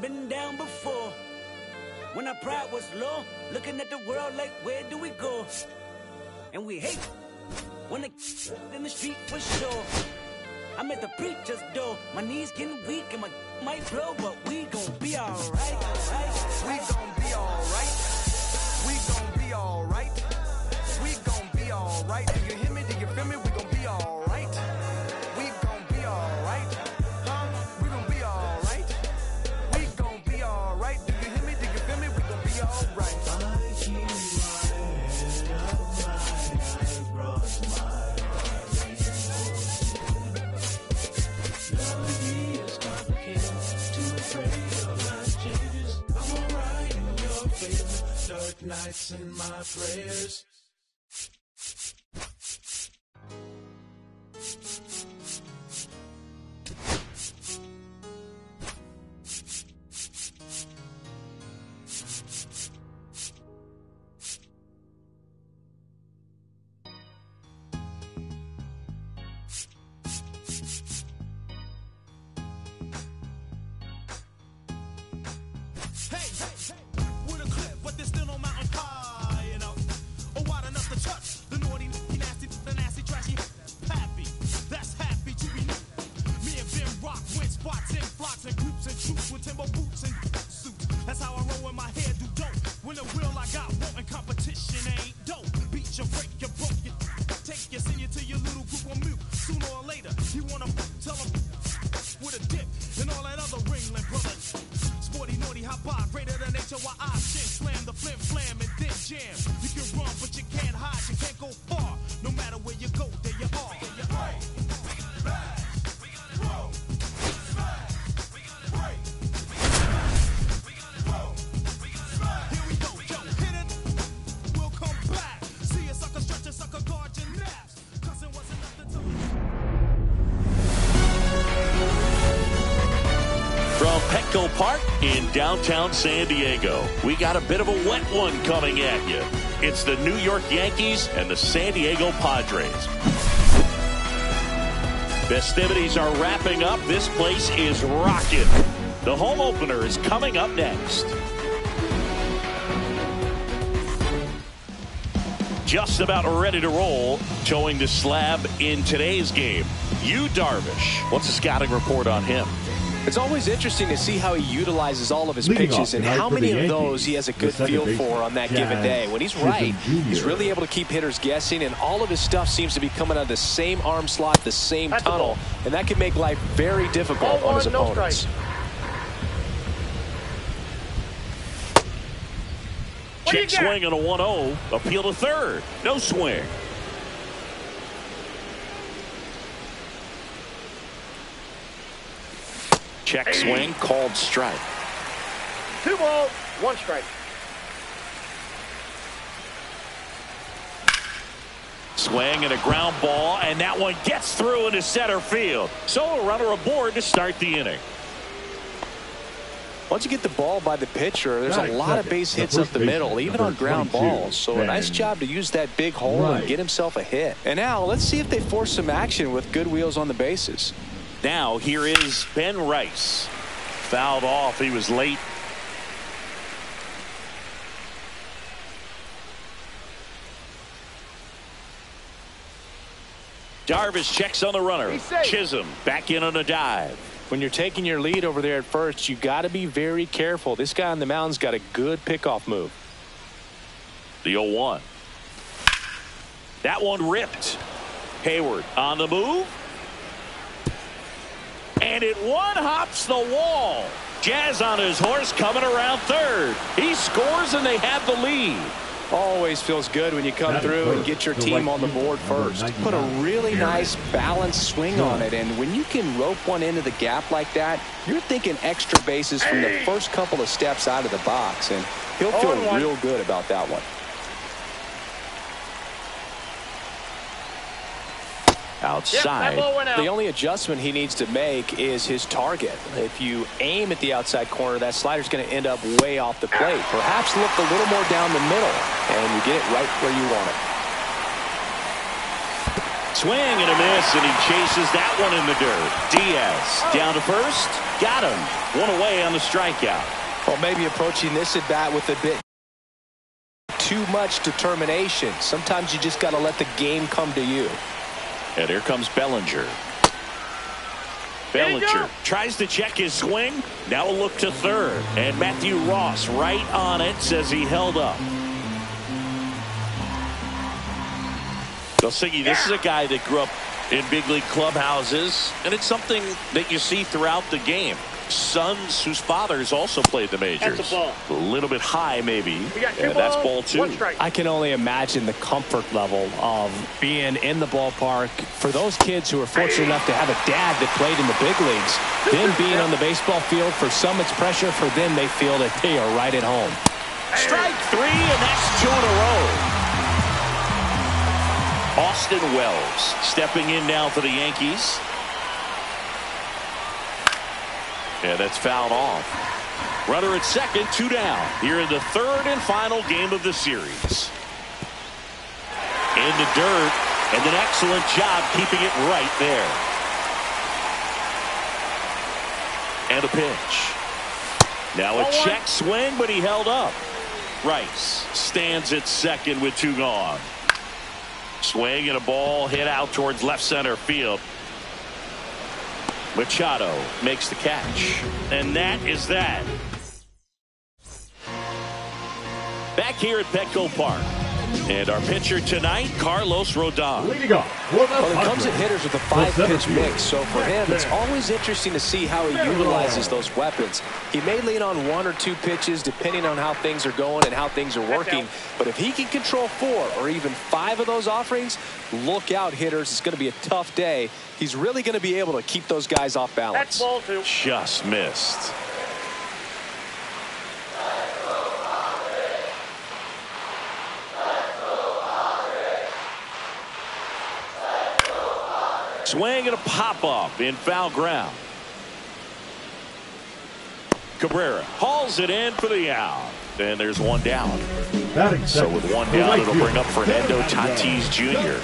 Been down before. When our pride was low, looking at the world like, where do we go? And we hate when they in the street for sure. I'm at the preacher's door. My knees getting weak and my might blow, but we gon' be alright. We gon' be alright. We gon' be alright. We gon' be alright. Do you hear me? Do you feel me? We gon' be alright. We gon' be alright. Huh? We gon' be alright. We gon' be alright. Do you hear me? Do you feel me? We gon' be alright. Dark nights and my prayers. Park in downtown San Diego. We got a bit of a wet one coming at you. It's the New York Yankees and the San Diego Padres. Festivities are wrapping up. This place is rocking. The home opener is coming up next. Just about ready to roll. Towing the slab in today's game, Yu Darvish. What's the scouting report on him? It's always interesting to see how he utilizes all of his pitches and how many of those he has a good feel for on that given day. When he's right, he's really able to keep hitters guessing, and all of his stuff seems to be coming out of the same arm slot, the same tunnel, and that can make life very difficult on his opponents. Check swing on a 1-0. Appeal to third. No swing. Check swing, called strike. 2 balls, 1 strike. Swing and a ground ball, and that one gets through into center field. So a runner aboard to start the inning. Once you get the ball by the pitcher, there's a lot of base hits up the middle, even on ground balls. So a nice job to use that big hole and get himself a hit. And now let's see if they force some action with good wheels on the bases. Now here is Ben Rice. Fouled off. He was late. Darvish checks on the runner. Chisholm back in on a dive. When you're taking your lead over there at first, you got to be very careful. This guy on the mound's got a good pickoff move. The 0-1. That one ripped. Hayward on the move. And it one-hops the wall. Jazz on his horse coming around third. He scores and they have the lead. Always feels good when you come through and get your team on the board first. Put a really nice balanced swing on it, and when you can rope one into the gap like that, you're thinking extra bases from the first couple of steps out of the box, and he'll feel real good about that one. Outside. The only adjustment he needs to make is his target. If you aim at the outside corner, that slider's going to end up way off the plate. Perhaps look a little more down the middle, and you get it right where you want it. Swing and a miss, and he chases that one in the dirt. Diaz down to first. Got him. One away on the strikeout. Well, maybe approaching this at bat with a bit too much determination. Sometimes you just got to let the game come to you. And here comes Bellinger. Bellinger tries to check his swing. Now a look to third. And Matthew Ross right on it, says he held up. Siggy, this is a guy that grew up in big league clubhouses, and it's something that you see throughout the game. Sons whose fathers also played the majors. That's a ball. A little bit high, maybe. We got two and that's balls, ball 2. 1 strike. I can only imagine the comfort level of being in the ballpark for those kids who are fortunate enough to have a dad that played in the big leagues. Them being on the baseball field, for some it's pressure. For them, they feel that they are right at home. Strike 3, and that's 2 in a row. Austin Wells stepping in now for the Yankees. Yeah, that's fouled off. Runner at second, 2 down. Here in the third and final game of the series. In the dirt, and an excellent job keeping it right there. And a pitch. Now a check swing, but he held up. Rice stands at second with 2 gone. Swing and a ball hit out towards left center field. Machado makes the catch. And that is that. Back here at Petco Park. And our pitcher tonight, Carlos Rodon. Well, he comes at hitters with a 5-pitch mix, so for him, it's always interesting to see how he utilizes those weapons. He may lean on 1 or 2 pitches, depending on how things are going and how things are working. But if he can control 4 or even 5 of those offerings, look out, hitters. It's going to be a tough day. He's really going to be able to keep those guys off balance. That's ball 2. Just missed. Swing and a pop-up in foul ground. Cabrera hauls it in for the out. And there's 1 down. So with 1 down, it'll bring up Fernando Tatis Jr.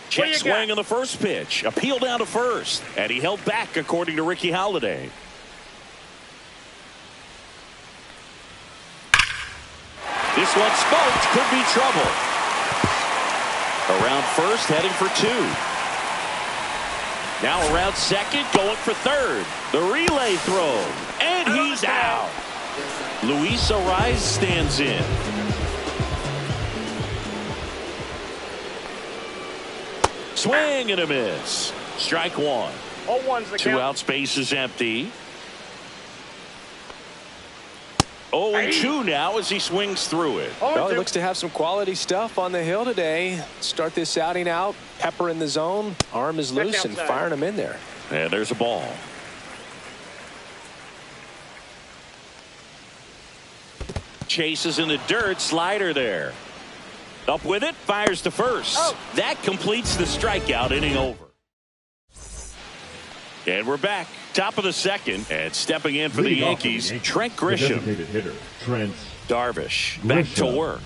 Check swing on the first pitch. Appeal down to first. And he held back, according to Ricky Halladay. This one smoked. Could be trouble. Around first, heading for 2. Now around second, going for third. The relay throw. And he's out. Luis Ariz stands in. Swing and a miss. Strike 1. 0-1's the 2 count. outs, base is empty. 0-2 now as he swings through it. Well, he looks to have some quality stuff on the hill today. Start this outing out. Pepper in the zone. Arm is loose and firing him in there. And there's a ball. Chases in the dirt. Slider there. Up with it. Fires to first. That completes the strikeout. Inning over. And we're back. Top of the second. And stepping in for the Yankees, Trent Grisham. Darvish back to work.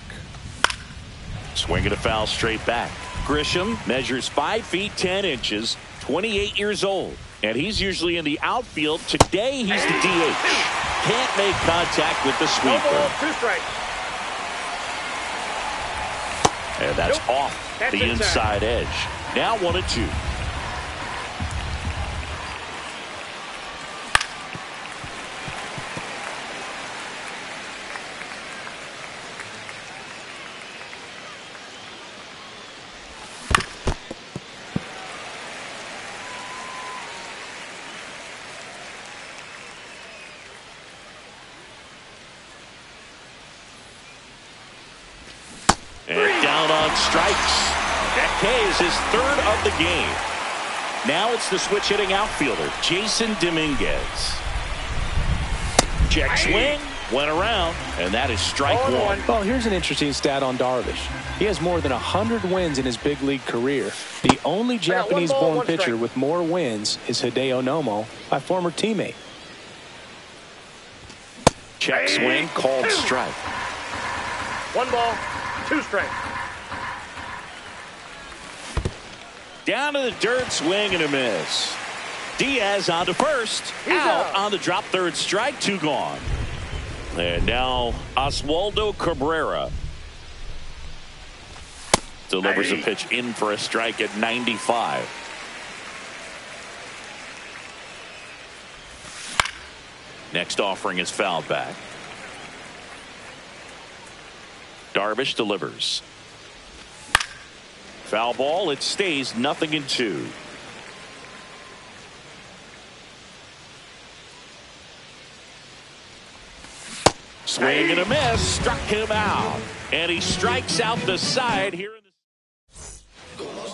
Swinging a foul straight back. Grisham measures 5 feet 10 inches, 28 years old. And he's usually in the outfield. Today he's the DH. Can't make contact with the sweeper. 2 strikes. And that's off the inside edge. Now 1-2. And down on strikes. That K is his 3rd of the game. Now it's the switch hitting outfielder, Jason Dominguez. Check swing, went around, and that is strike 1. Well, here's an interesting stat on Darvish. He has more than 100 wins in his big league career. The only Japanese-born pitcher with more wins is Hideo Nomo, my former teammate. Check swing, called strike. 1 ball, 2 strikes. Down to the dirt, swing and a miss. Diaz on to first. Out on the drop, third strike, 2 gone. And now Oswaldo Cabrera delivers a pitch in for a strike at 95. Next offering is fouled back. Darvish delivers. Foul ball. It stays 0-2. Swing and a miss. Struck him out. And he strikes out the side here.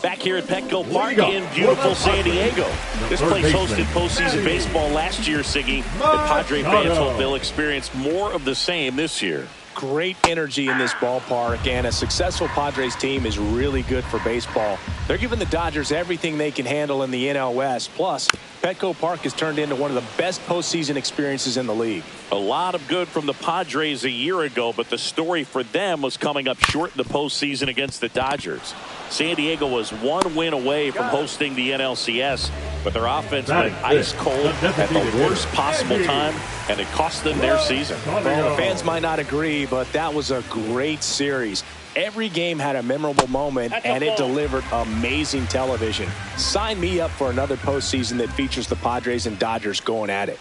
Back here at Petco Park in beautiful San Diego. This place hosted postseason baseball last year, Siggy. And Padre fans hope they'll experience more of the same this year. Great energy in this ballpark, and a successful Padres team is really good for baseball. They're giving the Dodgers everything they can handle in the NL West. Plus, Petco Park has turned into one of the best postseason experiences in the league. A lot of good from the Padres a year ago, but the story for them was coming up short in the postseason against the Dodgers. San Diego was 1 win away from hosting the NLCS, but their offense went ice cold at the worst possible time, and it cost them their season. Well, the fans might not agree, but that was a great series. Every game had a memorable moment, and it delivered amazing television. Sign me up for another postseason that features the Padres and Dodgers going at it.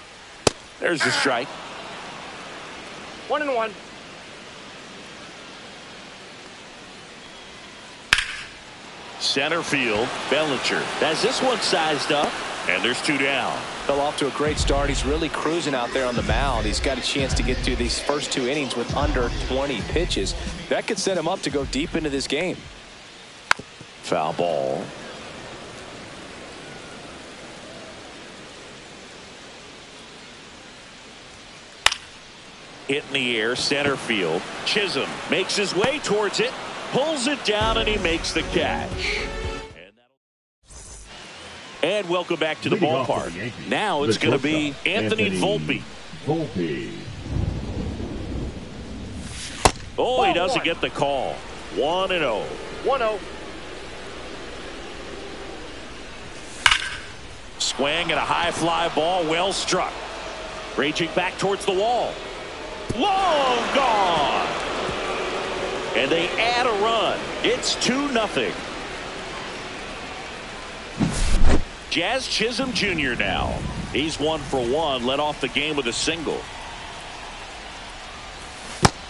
There's the strike. 1-1. Center field, Bellinger has this one sized up, and there's 2 down. Fell off to a great start. He's really cruising out there on the mound. He's got a chance to get through these first 2 innings with under 20 pitches. That could set him up to go deep into this game. Foul ball. Hit in the air, center field. Chisholm makes his way towards it, pulls it down, and he makes the catch. And welcome back to the ballpark. Now it's going to be Anthony Volpe. Oh, he doesn't get the call. 1-0. 1-0. Swing and a high fly ball, well struck. Raging back towards the wall. Long gone. And they add a run. It's 2-0. Jazz Chisholm Jr. now. He's 1 for 1. Led off the game with a single.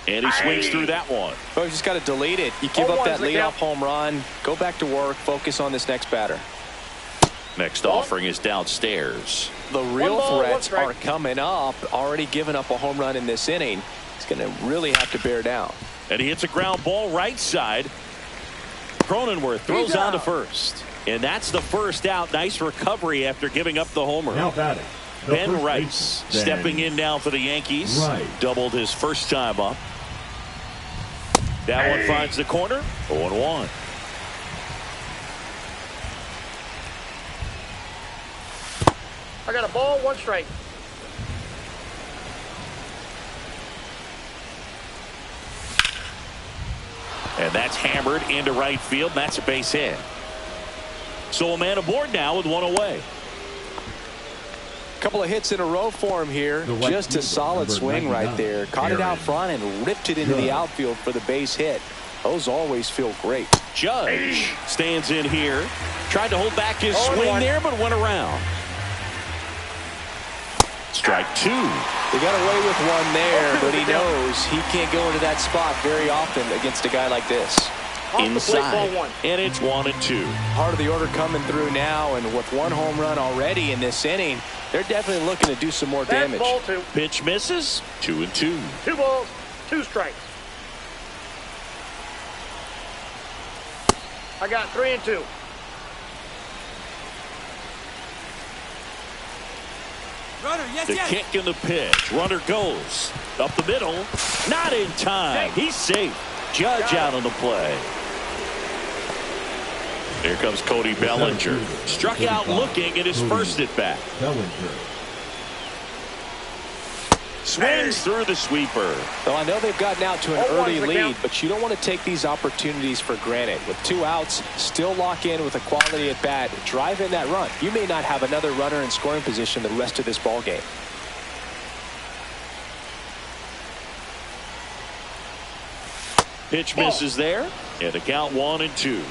And he swings through that one. Well, you just got to delete it. You give up that leadoff home run. Go back to work. Focus on this next batter. Next offering is downstairs. The real threats are coming up. Already given up a home run in this inning. He's going to really have to bear down. And he hits a ground ball right side. Cronenworth throws on to first. And that's the first out. Nice recovery after giving up the homer. Ben Rice stepping in now for the Yankees. Doubled his first time up. That one finds the corner. 0-1. I got a ball, 1 strike. And that's hammered into right field. That's a base hit. So a man aboard now with 1 away. Couple of hits in a row for him here. Just a solid swing right there. Caught it out front and ripped it into the outfield for the base hit. Those always feel great. Judge stands in here. Tried to hold back his swing there, but went around. Strike 2. They got away with one there, but he knows he can't go into that spot very often against a guy like this. Inside, and it's 1-2. Part of the order coming through now, and with 1 home run already in this inning, they're definitely looking to do some more damage. Ball 2. Pitch misses. 2-2. 2 balls, 2 strikes. I got 3-2. The kick and the pitch. Runner goes up the middle. Not in time. He's safe. Judge out on the play. Here comes Cody Bellinger. Struck out looking at his first at bat. Swings through the sweeper. Well, I know they've gotten out to an 0-1 early the lead, count. but you don't want to take these opportunities for granted. With 2 outs, still lock in with a quality at bat, drive in that run. You may not have another runner in scoring position the rest of this ball game. Pitch misses there, and the count 1-2.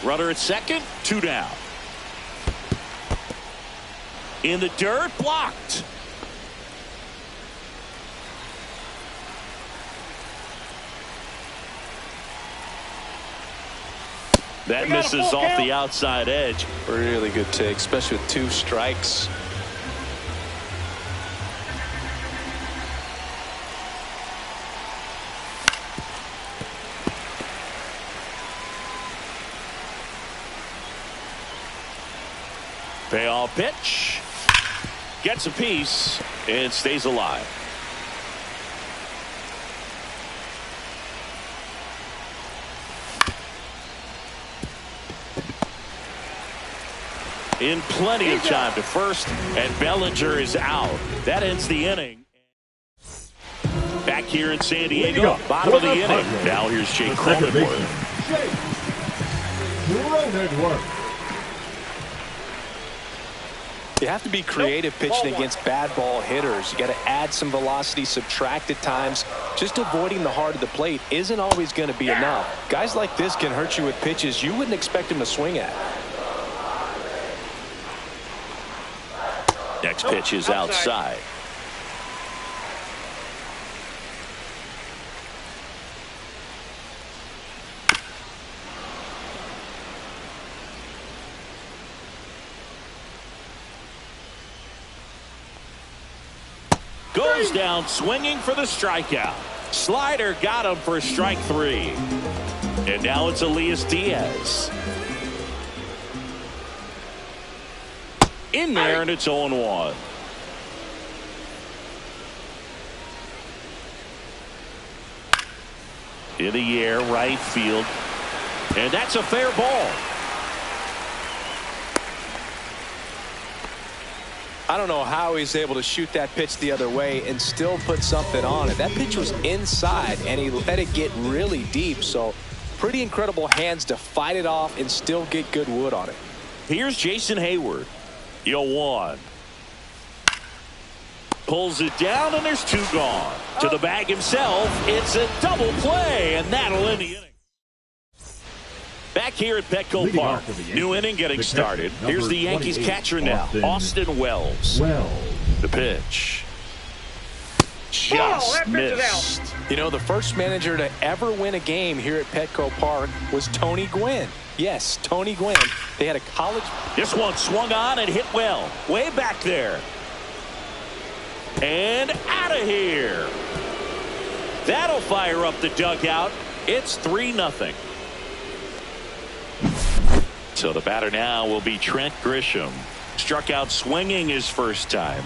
Runner at second, 2 down. In the dirt, blocked. That misses off the outside edge. Really good take, especially with 2 strikes. Payoff pitch. Gets a piece and stays alive. In plenty of time to first, and Bellinger is out. That ends the inning. Back here in San Diego, bottom of the inning. Now here's Jake Cronenworth. You have to be creative pitching against bad ball hitters. You got to add some velocity, subtract at times. Just avoiding the heart of the plate isn't always going to be enough. Guys like this can hurt you with pitches you wouldn't expect him to swing at. Next pitch is outside. Goes down swinging for the strikeout. Slider got him for strike 3. And now it's Elias Diaz. In there, and it's 0-1. In the air, right field. And that's a fair ball. I don't know how he's able to shoot that pitch the other way and still put something on it. That pitch was inside, and he let it get really deep. So pretty incredible hands to fight it off and still get good wood on it. Here's Jason Hayward. 0-1. Pulls it down, and there's 2 gone. To the bag himself, it's a double play, and that'll end the inning. Back here at Petco Park, new inning getting started. Here's the Yankees catcher now, Austin Wells. The pitch. Just missed. You know, the first manager to ever win a game here at Petco Park was Tony Gwynn. Yes, Tony Gwynn. They had a college. This one swung on and hit well. Way back there. And out of here. That'll fire up the dugout. It's 3-0. So the batter now will be Trent Grisham. Struck out swinging his first time.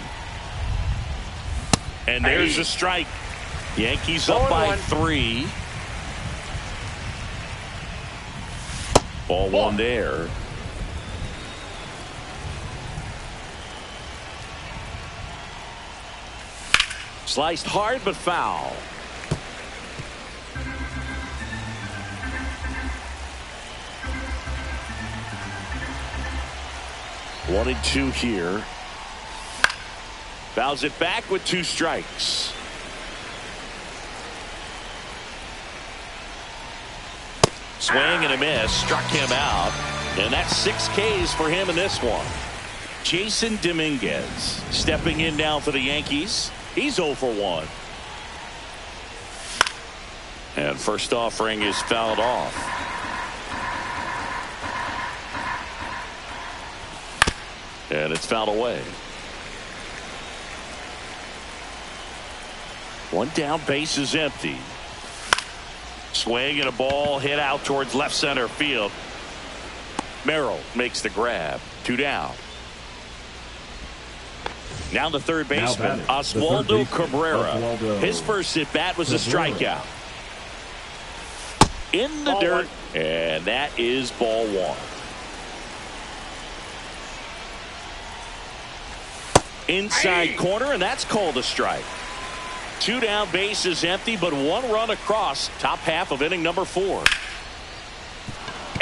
And there's a strike. Yankees up by 3. Ball 1 there. Sliced hard but foul. One and 2 here. Fouls it back with 2 strikes. Swing and a miss. Struck him out. And that's 6 Ks for him in this one. Jason Dominguez stepping in now for the Yankees. He's 0 for 1. And first offering is fouled off. And it's fouled away. 1 down, base is empty. Swing and a ball hit out towards left center field. Merrill makes the grab. 2 down. Now the third baseman, Oswaldo Cabrera. His first at bat was a strikeout. In the dirt, and that is ball 1. Inside corner, and that's called a strike. 2 down, bases empty, but 1 run across. Top half of inning number 4.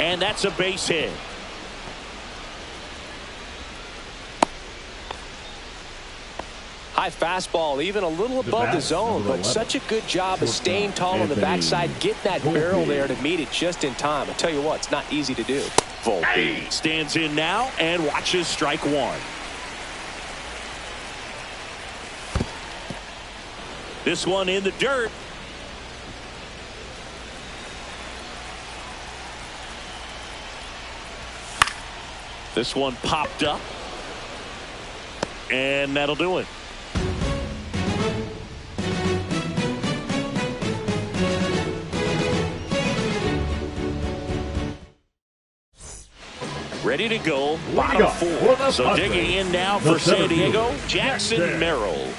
And that's a base hit. High fastball, even a little above the zone, but such a good job of staying tall on the backside, getting that barrel there to meet it just in time. I tell you what, it's not easy to do. Volpe stands in now and watches strike 1. This one in the dirt. This one popped up. And that'll do it. Ready to go, bottom 4. So digging in now for San Diego, Jackson Merrill.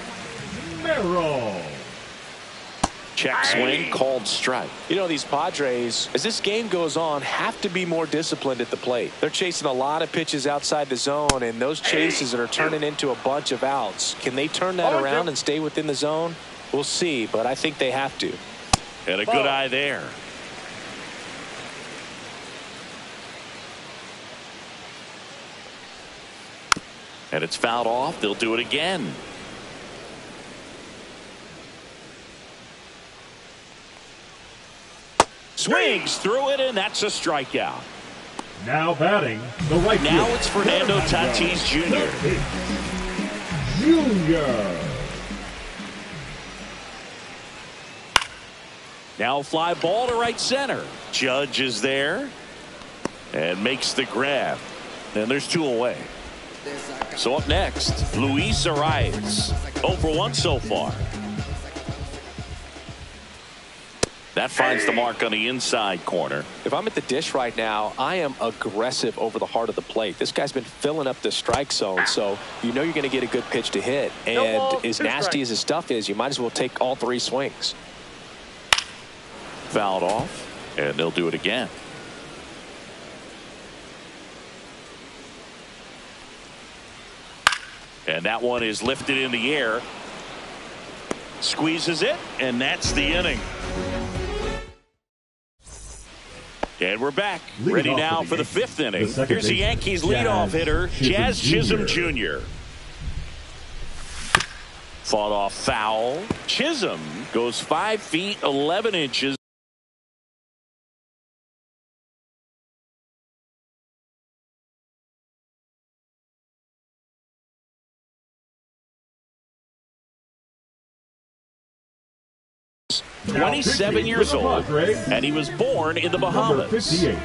Check swing, called strike. You know, these Padres, as this game goes on, have to be more disciplined at the plate. They're chasing a lot of pitches outside the zone, and those chases are turning into a bunch of outs. Can they turn that around and stay within the zone? We'll see, but I think they have to. And a good eye there. And it's fouled off. They'll do it again. Swings through it, and that's a strikeout. Now batting the right field. Now it's Fernando Tatis Jr. Now fly ball to right center. Judge is there and makes the grab. And there's 2 away. So up next, Luis Arias. 0 for 1 so far. That finds the mark on the inside corner. If I'm at the dish right now, I am aggressive over the heart of the plate. This guy's been filling up the strike zone, so you know you're going to get a good pitch to hit. And as nasty as his stuff is, you might as well take all 3 swings. Fouled off, and they'll do it again. And that one is lifted in the air. Squeezes it, and that's the inning. And we're back. Ready now for the 5th inning. Here's the Yankees leadoff hitter, Jazz Chisholm Jr. Fought off foul. Chisholm goes 5 feet 11 inches. Now 27 years old, and he was born in the Bahamas. 58.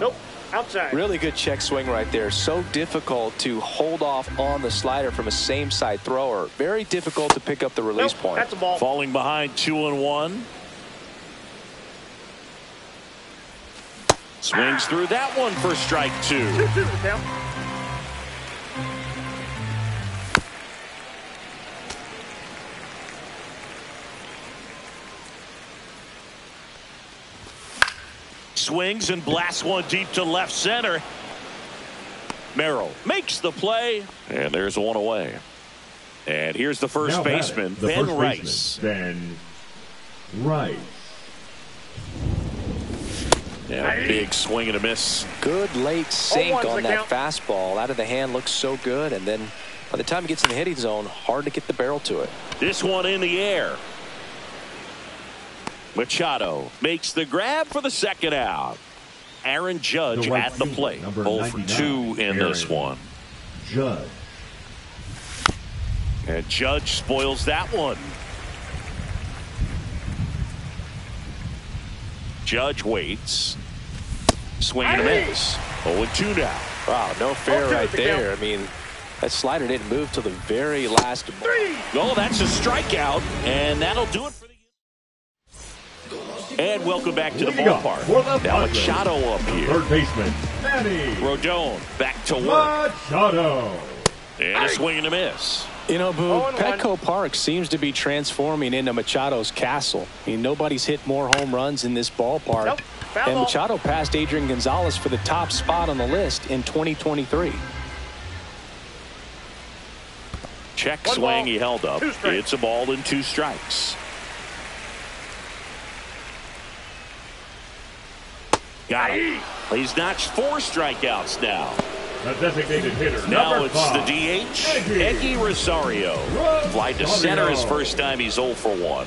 Nope. Outside. Really good check swing right there. So difficult to hold off on the slider from a same side thrower. Very difficult to pick up the release point. That's a ball. Falling behind 2-1. Swings through that one for strike 2. 2-2 down. Swings and blasts one deep to left center. Merrill makes the play, and there's 1 away. And here's the first baseman, Ben Rice. Ben Rice. Yeah, big swing and a miss. Good late sink on that fastball. Out of the hand, looks so good, and then by the time he gets in the hitting zone, hard to get the barrel to it. This one in the air. Machado makes the grab for the 2nd out. Aaron Judge at the plate. 0 for 2 in this one. Judge. And Judge spoils that one. Judge waits. Swing and a miss. 0-2 now. Wow, no fair right there. I mean, that slider didn't move till the very last. Oh, that's a strikeout, and that'll do it for the. And welcome back to the ballpark. Now Machado up here. Third baseman, Manny Rodon back to work. Machado. And a swing and a miss. You know, Boo, Petco Park seems to be transforming into Machado's castle. I mean, nobody's hit more home runs in this ballpark. Nope. And Machado passed Adrian Gonzalez for the top spot on the list in 2023. Check One swing. ball, He held up. 2 strikes. It's a ball and 2 strikes. Got him. He's notched 4 strikeouts now. The designated hitter. Now number it's 5, the DH, Eggy Rosario. Fly to center his first time. He's 0 for 1.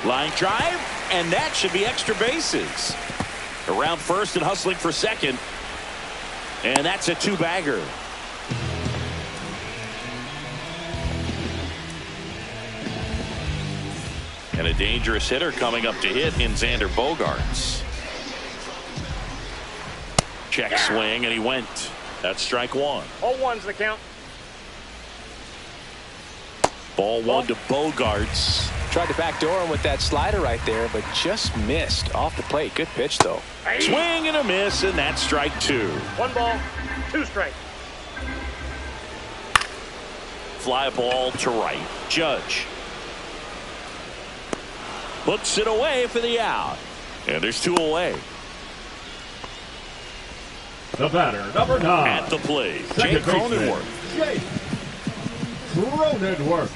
Line drive, and that should be extra bases. Around first and hustling for second. And that's a 2-bagger. And a dangerous hitter coming up to hit in Xander Bogaerts. Check swing, and he went. That's strike 1. All ones the count. Ball 1 to Bogaerts. Tried to backdoor him with that slider right there, but just missed off the plate. Good pitch, though. Swing and a miss, and that's strike 2. 1 ball, 2 strikes. Fly ball to right. Judge puts it away for the out. And there's 2 away. The batter, number 9. At the plate, Second Jake Cronenworth. Jake Cronenworth.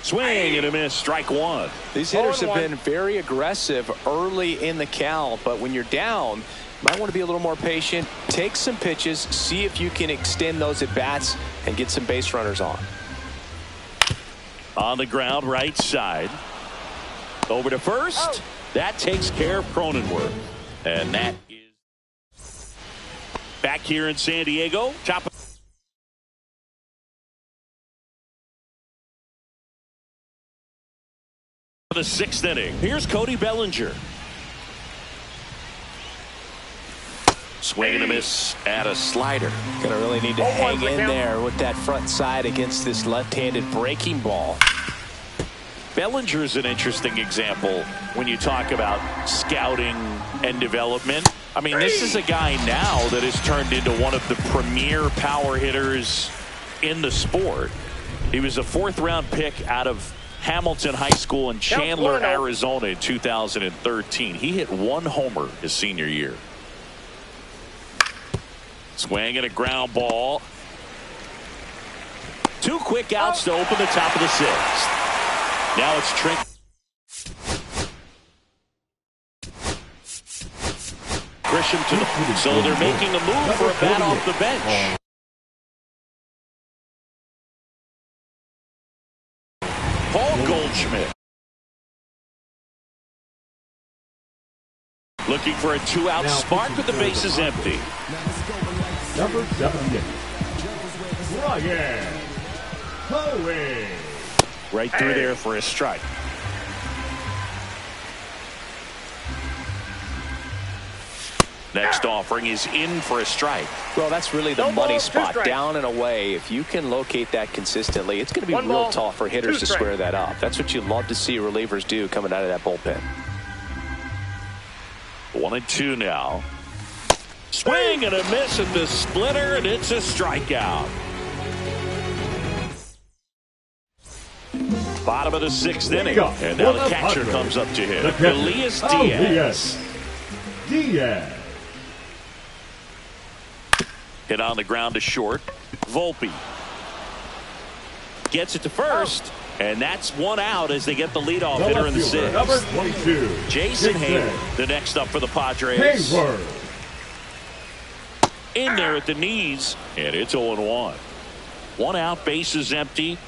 Swing and a miss, strike 1. These hitters have 0-1. been very aggressive early in the count, but when you're down, you might want to be a little more patient. Take some pitches, see if you can extend those at bats and get some base runners on. On the ground, right side. Over to first. That takes care of Cronenworth. And that is back here in San Diego. Top of the 6th inning. Here's Cody Bellinger. Swing and a miss at a slider. Gonna really need to Oh, hang one in count. there with that front side against this left-handed breaking ball. Bellinger's an interesting example when you talk about scouting and development. I mean, this is a guy now that has turned into one of the premier power hitters in the sport. He was a 4th-round pick out of Hamilton High School in Chandler, Arizona in 2013. He hit 1 homer his senior year. Swing and a ground ball. 2 quick outs to open the top of the 6th. Now it's Trent. Grisham to the. So they're making a move for a bat off the bench. Paul Goldschmidt. Looking for a 2-out spark with the bases empty. Number 78. Ryan Hoey. Right through there for a strike. Next offering is in for a strike. Well, that's really the No money balls, 2 spot, strikes. down and away. If you can locate that consistently, it's going to be 1 real ball, tough for hitters 2 to strikes. square that up. That's what you love to see relievers do coming out of that bullpen. 1-2 now. Swing and a miss at the splitter, and it's a strikeout. Bottom of the 6th inning, and now the catcher comes up to him. Elias Diaz. Diaz. Hit on the ground to short. Volpe gets it to first, and that's 1 out as they get the leadoff hitter in the 6th. Number 22. Jason Hayward, the next up for the Padres. Hayward. In there at the knees, and it's 0-1. 1 out, bases empty.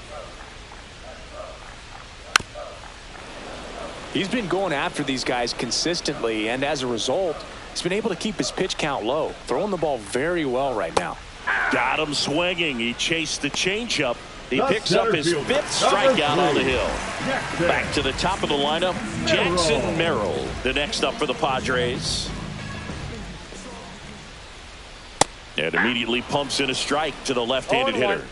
He's been going after these guys consistently, and as a result, he's been able to keep his pitch count low, throwing the ball very well right now. Got him swinging. He chased the changeup. He The picks up his center 5th fielder, strikeout number on the 3. hill. Jackson. Back to the top of the lineup, Jackson Merrill, the next up for the Padres. And immediately pumps in a strike to the left-handed 0-1. hitter.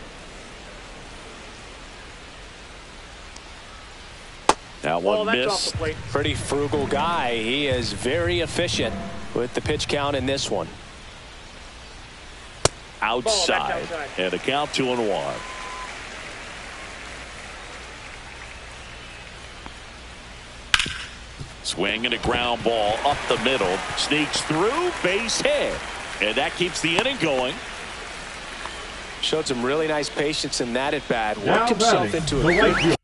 Now Ball, one that's off miss. the plate. Pretty frugal guy. He is very efficient with the pitch count in this one. Outside. outside. And a count 2-1. Swing and a ground ball up the middle. Sneaks through, base hit. And that keeps the inning going. Showed some really nice patience in that at bat. Now Worked himself batting, into the a right good. field.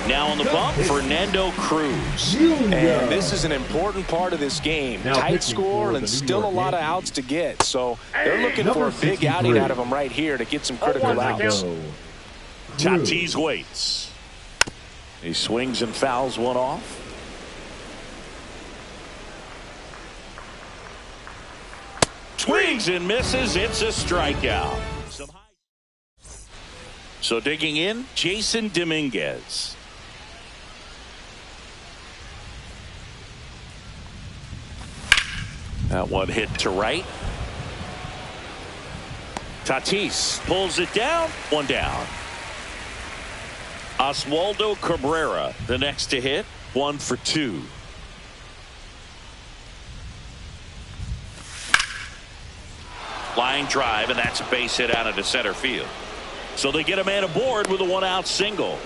Now on the bump, Fernando Cruz. And this is an important part of this game. Now Tight pitching score for and the New still a York lot of Yankees. outs to get. So they're looking for a Number big outing 63. out of him right here to get some critical outs. Tatis waits. He swings and fouls one off. Swings and misses. It's a strikeout. So digging in, Jason Dominguez. That one hit to right. Tatis pulls it down. One down. Oswaldo Cabrera, the next to hit. 1 for 2. Line drive, and that's a base hit out into center field. So they get a man aboard with a 1-out single.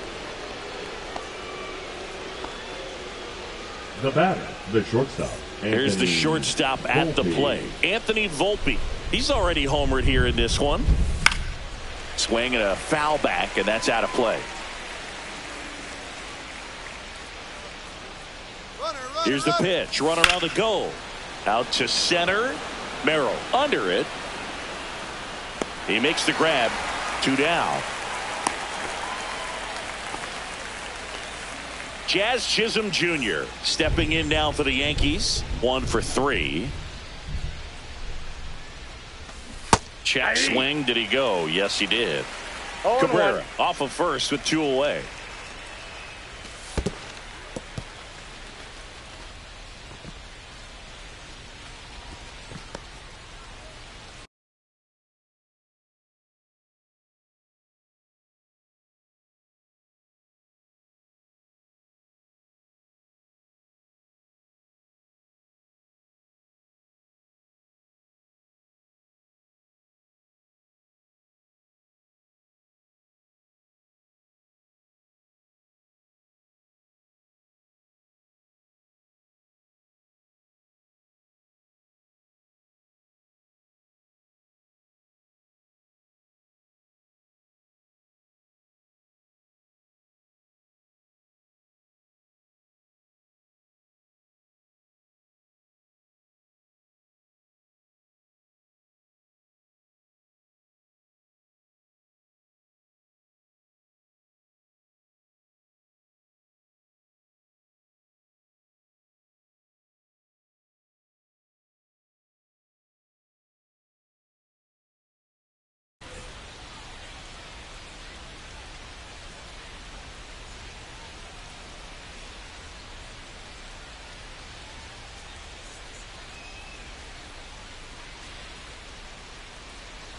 The batter, the shortstop. Here's the Anthony shortstop at the Volpe. plate. Anthony Volpe. He's already homered here in this one. Swing and a foul back, and that's out of play. Here's the pitch. Run around the goal. Out to center. Merrill under it. He makes the grab. 2 down. Jazz Chisholm Jr. stepping in now for the Yankees. 1 for 3. Check swing. Did he go? Yes, he did. Cabrera off of first with 2 away.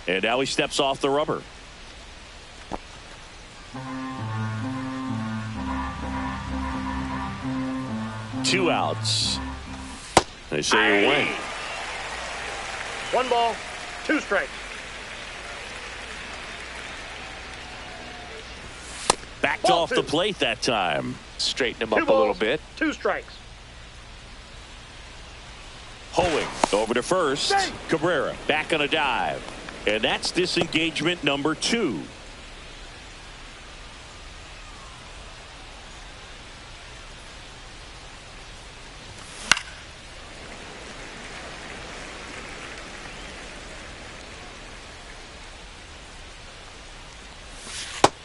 And now he steps off the rubber. Two outs. They say you win. 1 ball, 2 strikes. Backed Ball off 2. the plate that time. Straighten him 2 up a little balls, bit. 2 strikes. Hoeing over to first. Hey. Cabrera back on a dive. And that's disengagement number 2.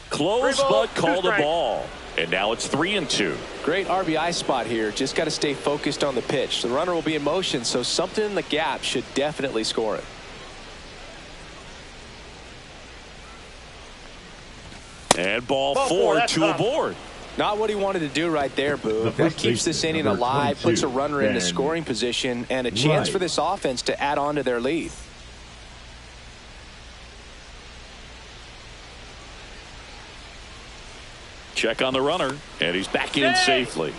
Close, 3 balls, but called 2 a strikes. ball. And now it's 3-2. Great RBI spot here. Just got to stay focused on the pitch. The runner will be in motion, so something in the gap should definitely score it. And ball Ball 4, four, that's 2 tough. aboard. Not what he wanted to do right there, Boo. The That first keeps this baseman, inning number alive, 22, puts a runner into Ben scoring position, and a chance Wright. for this offense to add on to their lead. Check on the runner, and he's back in safely.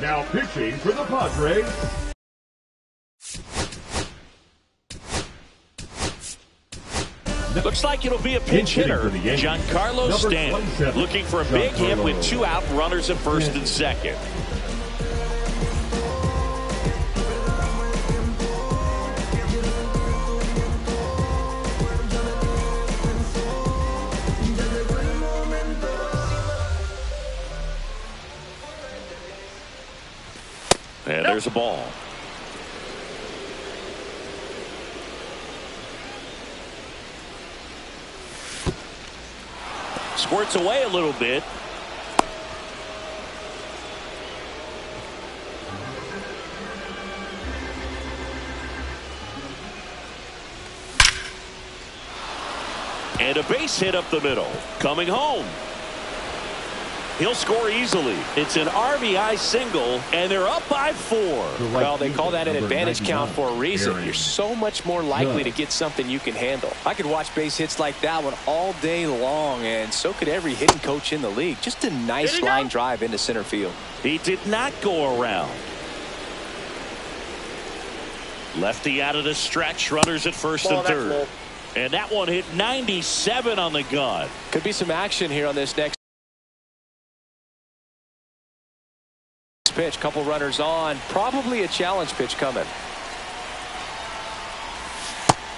Now pitching for the Padres, Looks like it'll be a pinch hitter. Giancarlo Stanton looking for a big hit with 2 out, runners at first and second. And there's a ball. Squirts away a little bit. And a base hit up the middle. Coming home. He'll score easily. It's an RBI single, and they're up by 4. Well, they call that an advantage count for a reason. You're so much more likely to get something you can handle. I could watch base hits like that one all day long, and so could every hitting coach in the league. Just a nice line drive into center field. He did not go around. Lefty out of the stretch, runners at first and third. And that one hit 97 on the gun. Could be some action here on this next pitch. Couple runners on. Probably a challenge pitch coming.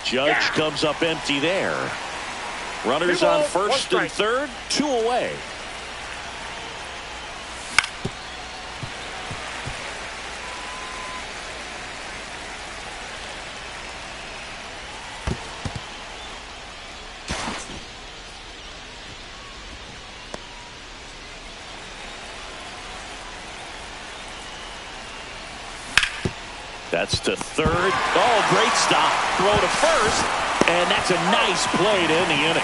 Judge comes up empty there. Runners on first and third, 2 away. That's to third. Oh, great stop. Throw to first. And that's a nice play to end the inning.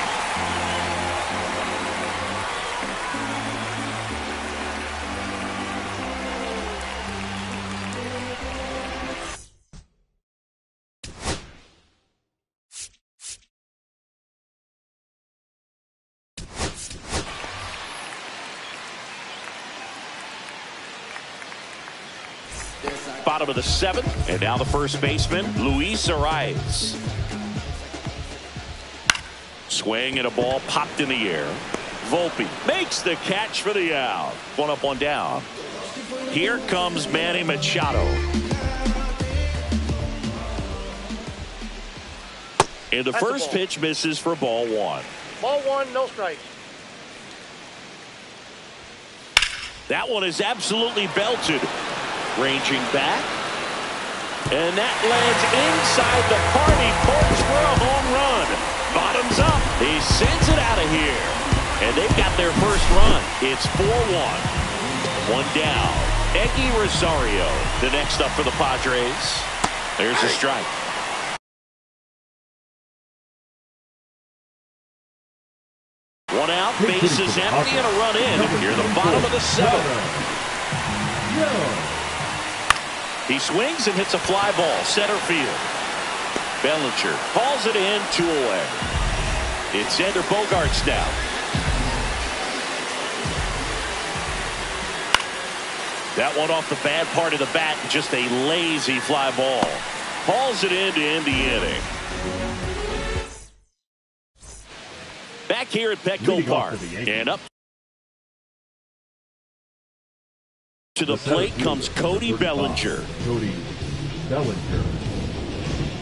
Bottom of the 7th, and now the first baseman, Luis Arias. Swing and a ball popped in the air. Volpe makes the catch for the out. 1 up, 1 down. Here comes Manny Machado. And the first pitch misses for ball 1. Ball 1, no strikes. That one is absolutely belted. Ranging back. And that lands inside the party porch for a home run. Bottoms up. He sends it out of here. And they've got their first run. It's 4-1. 1 down. Eggy Rosario, the next up for the Padres. There's a strike. One out, bases empty, and a run in. Near the bottom of the 7th. He swings and hits a fly ball, center field. Bellinger calls it in, 2 away. It's Xander Bogaerts now. That one off the bad part of the bat, just a lazy fly ball. Hauls it in to end the inning. Back here at Petco Park, and up to the plate comes Cody Bellinger. Cody Bellinger.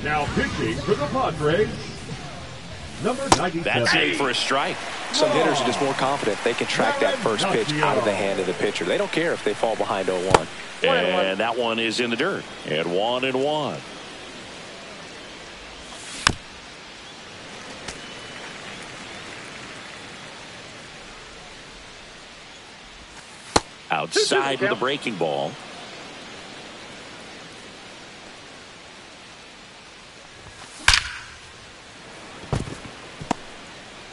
Now pitching for the Padres, number 97. That's in for a strike. Some hitters are just more confident they can track that first pitch out of the hand of the pitcher. They don't care if they fall behind 0-1. And that one is in the dirt. And 1-1. Outside with a breaking ball.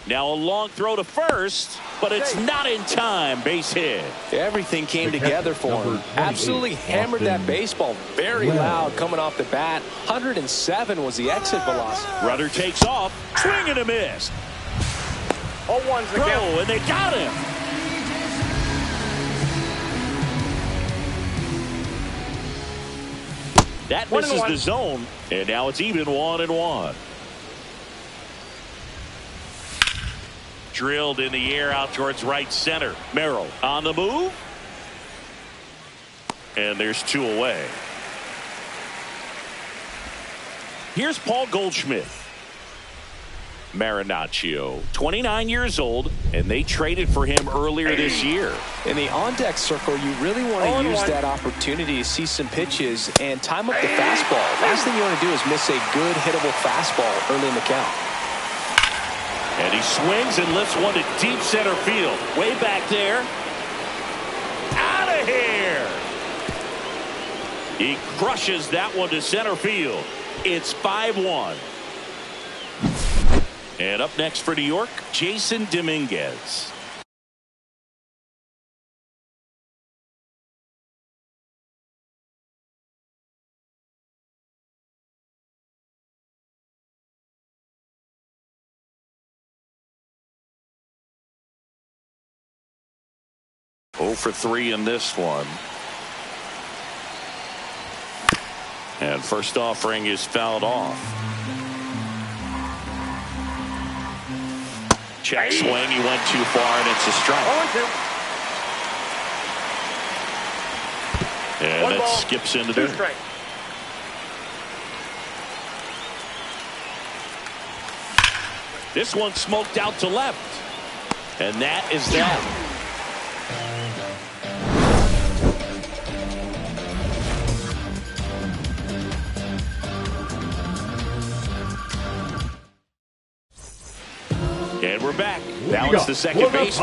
Now a long throw to first, but it's not in time. Base hit. Everything came together for him. Absolutely hammered that baseball. Very loud coming off the bat. 107 was the exit velocity. Runner takes off. Swing and a miss. 0-1's the count. And they got him. That misses the zone, and now it's even 1-1. drilled in the air out towards right center. Merrill on the move. And there's 2 away. Here's Paul Goldschmidt. Marinaccio, 29 years old, and they traded for him earlier this year. In the on-deck circle, you really want to use that opportunity to see some pitches and time up the fastball. Last thing you want to do is miss a good hittable fastball early in the count. And he swings and lifts one to deep center field. Way back there. Out of here. He crushes that one to center field. It's 5-1. And up next for New York, Jason Dominguez. Oh for 3 in this one. And first offering is fouled off. Check swing. He went too far, and it's a strike. And that skips into there. This one smoked out to left. And that is that. And we're back. Now it's the second base.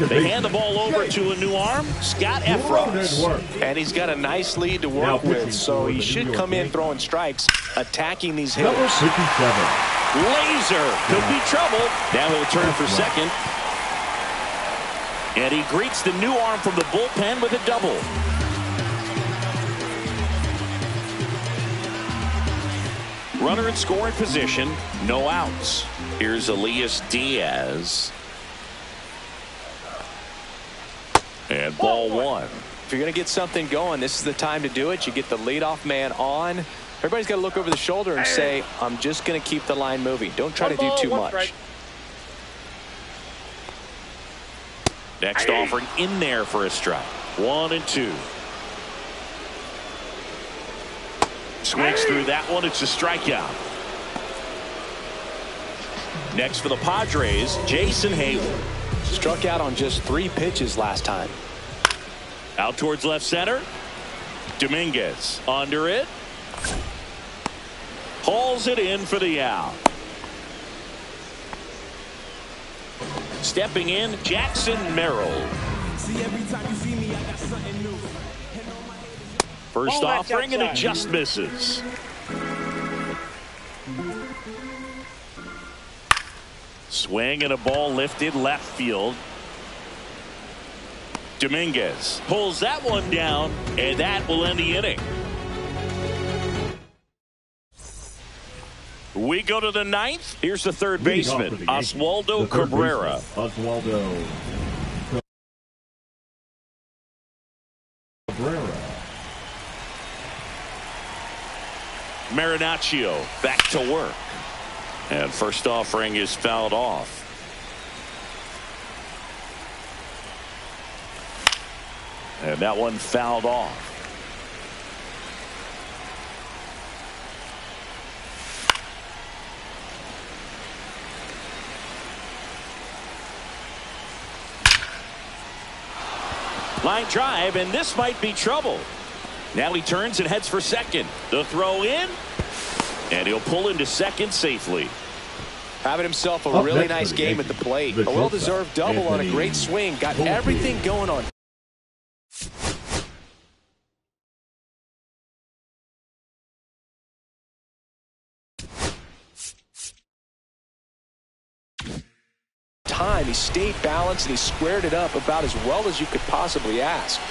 They hand the ball over to a new arm, Scott Efros. And he's got a nice lead to work with, so he should come in throwing strikes, attacking these hitters. Number 57. Laser could be trouble. Now he'll turn for second. And he greets the new arm from the bullpen with a double. Runner in scoring position, no outs. Here's Elias Diaz. And ball 1. If you're going to get something going, this is the time to do it. You get the leadoff man on. Everybody's got to look over the shoulder and say, I'm just going to keep the line moving. Don't try to do too much. Next offering in there for a strike. 1-2. Swings through that one. It's a strikeout. Next for the Padres, Jason Hayward. Struck out on just 3 pitches last time. Out towards left center. Dominguez under it. Hauls it in for the out. Stepping in, Jackson Merrill. First offering and it just misses. Swing and a ball lifted left field. Dominguez pulls that one down, and that will end the inning. We go to the 9th. Here's the third baseman, Oswaldo Cabrera. Oswaldo Cabrera. Marinaccio back to work. And first offering is fouled off. And that one fouled off. Line drive, and this might be trouble. Now he turns and heads for second. The throw in, and he'll pull into second safely. Having himself a really nice game at the plate. A well-deserved double on a great swing. Got everything going on. He stayed balanced and he squared it up about as well as you could possibly ask.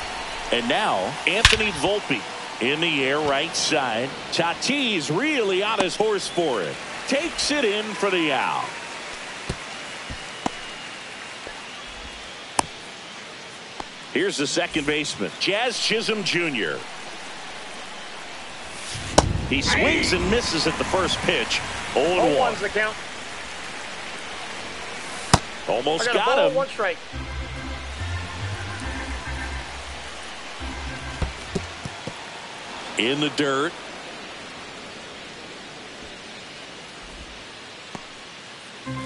And now Anthony Volpe in the air right side. Tatis really on his horse for it. Takes it in for the out. Here's the second baseman, Jazz Chisholm Jr. He swings and misses at the first pitch. 0-1. 0-1's the count. Almost I got a got ball, him. 1 strike. In the dirt.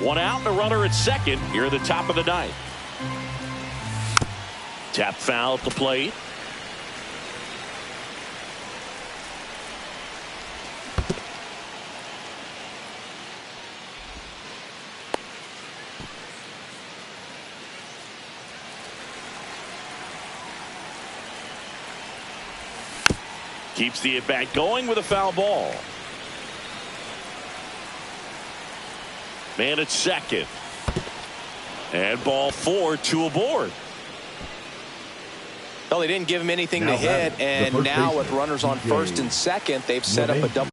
One out and a runner at second here at the top of the ninth. Tap foul at the plate. Keeps the at-bat going with a foul ball. Man at second. And ball 4, 2 aboard. Well, they didn't give him anything to hit, and now with runners on first and second, they've set up a double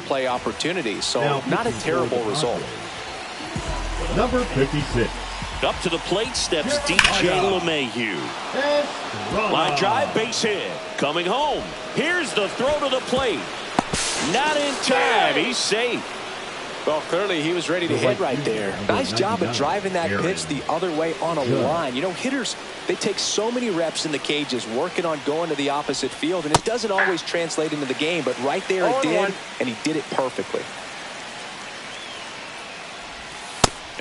play opportunity. So not a terrible result. Number 56. Up to the plate steps DJ LeMahieu. Line drive, base hit. Coming home. Here's the throw to the plate. Not in time. He's safe. Well, clearly he was ready to hit right there. Nice job of driving that pitch the other way on a line. You know, hitters, they take so many reps in the cages working on going to the opposite field, and it doesn't always translate into the game, but right there it did, and he did it perfectly.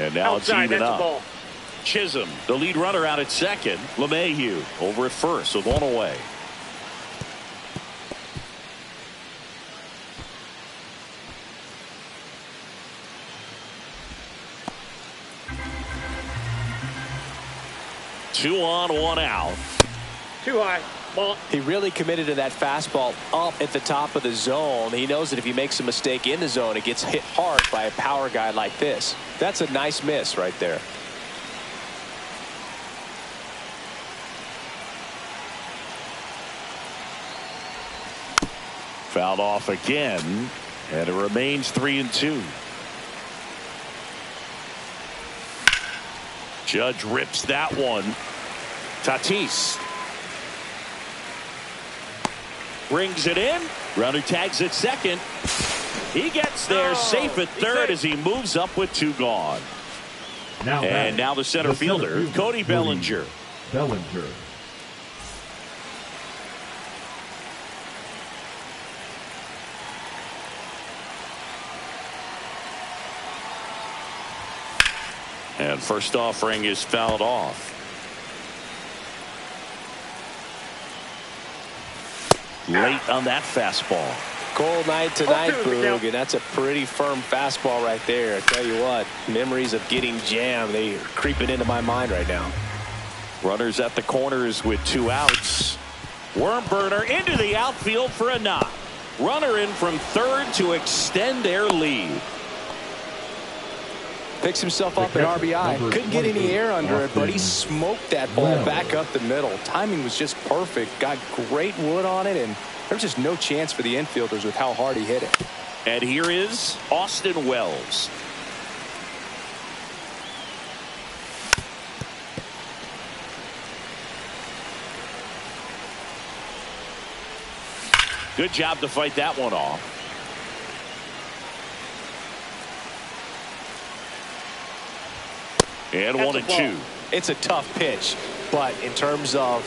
And now Outside, it's even that's a up. ball. Chisholm, the lead runner, out at second. LeMahieu over at first with one away. Two on, one out. Too high. Ball. He really committed to that fastball up at the top of the zone. He knows that if he makes a mistake in the zone, it gets hit hard by a power guy like this. That's a nice miss right there. Fouled off again, and it remains 3-2. Judge rips that one. Tatis brings it in. Runner tags at second. He gets there safe at third as he moves up with 2 gone. And now the center fielder, Cody Bellinger. And first offering is fouled off. Late on that fastball. Cold night tonight, Boog, and that's a pretty firm fastball right there. I tell you what, memories of getting jammed, they are creeping into my mind right now. Runners at the corners with 2 outs. Worm burner into the outfield for a knock. Runner in from third to extend their lead. Picks himself up at RBI. Couldn't get any air under it, but he smoked that ball back up the middle. Timing was just perfect. Got great wood on it, and there's just no chance for the infielders with how hard he hit it. And here is Austin Wells. Good job to fight that one off. And 1-2. It's a tough pitch, but in terms of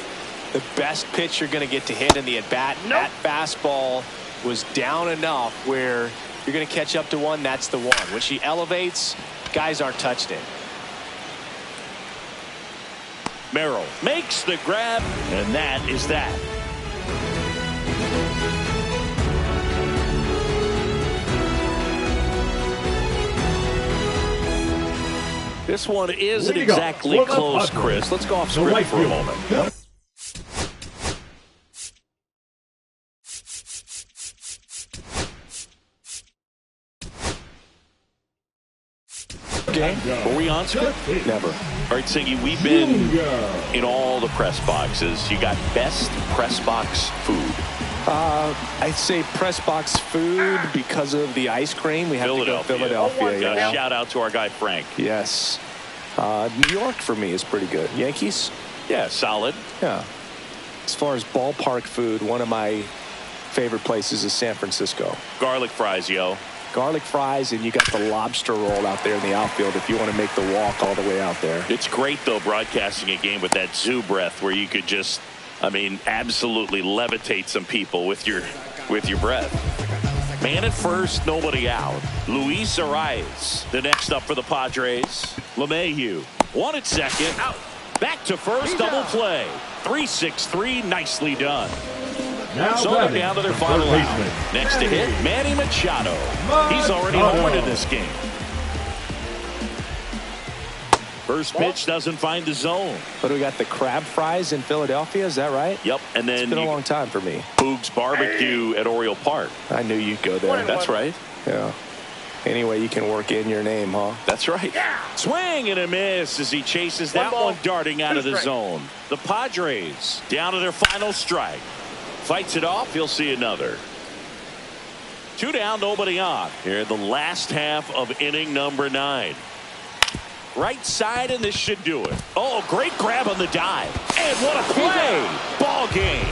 the best pitch you're going to get to hit in the at-bat, that fastball was down enough where you're going to catch up to one. That's the one. When she elevates, guys aren't touched it. Merrill makes the grab, and that is that. This one isn't exactly close, Chris. Let's go off script for a moment. Were we on script? Never. All right, Siggy, we've been in all the press boxes. You got best press box food. I'd say press box food because of the ice cream. We have to go Philadelphia. Got a shout out to our guy Frank. Yes. New York for me is pretty good. Yankees? Yeah, solid. Yeah. As far as ballpark food, one of my favorite places is San Francisco. Garlic fries, yo. Garlic fries, and you got the lobster roll out there in the outfield if you want to make the walk all the way out there. It's great, though, broadcasting a game with that zoo breath where you could just, I mean, absolutely levitate some people with your breath. Man at first, nobody out. Luis Arias, the next up for the Padres. LeMahieu, one at second. Out. Back to first, double play. 3-6-3, nicely done. Now So they're down to their final out. Next to hit, Manny Machado. He's already homered in this game. First pitch doesn't find the zone. But we got the crab fries in Philadelphia, is that right? Yep, and then it's been a long time for me. Boog's Barbecue at Oriole Park. I knew you'd go there. That's right. Yeah. Anyway, you can work in your name, huh? That's right. Swing and a miss as he chases that one darting out of the zone. The Padres down to their final strike. Fights it off. He'll see another. 2 down, nobody on. Here in the last half of inning number 9. Right side, and this should do it. Oh, great grab on the dive. And what a play. Ball game.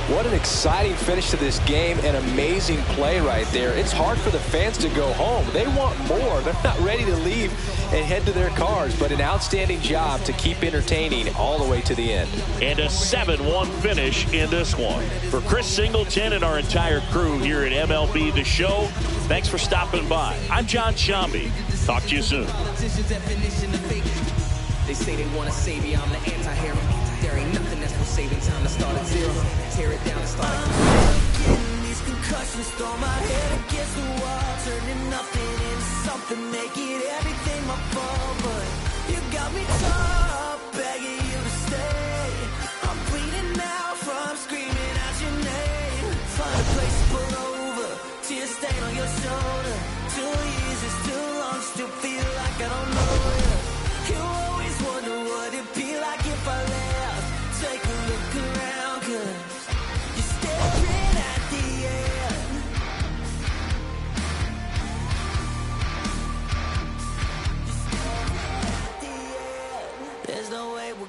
What an exciting finish to this game. An amazing play right there. It's hard for the fans to go home. They want more. They're not ready to leave and head to their cars, but an outstanding job to keep entertaining all the way to the end. And a 7-1 finish in this one. For Chris Singleton and our entire crew here at MLB The Show, thanks for stopping by. I'm John Shambi. Talk to you soon. They say they want to save you. I'm the anti-hero. There ain't nothing that's for saving time to start at zero. Tear it down and start again. These concussions throw my head against the wall, turning nothing into something, make it everything my fault. But you got me top, begging you to stay. I'm bleeding now from screaming out your name. Find a place to pull over, tear stain on your shoulder. 2 years is too long, still feel like I don't know you. You always wonder what it'd be like if I left. Take a look around, 'cause you're staring at the end. You're staring at the end. There's no way we're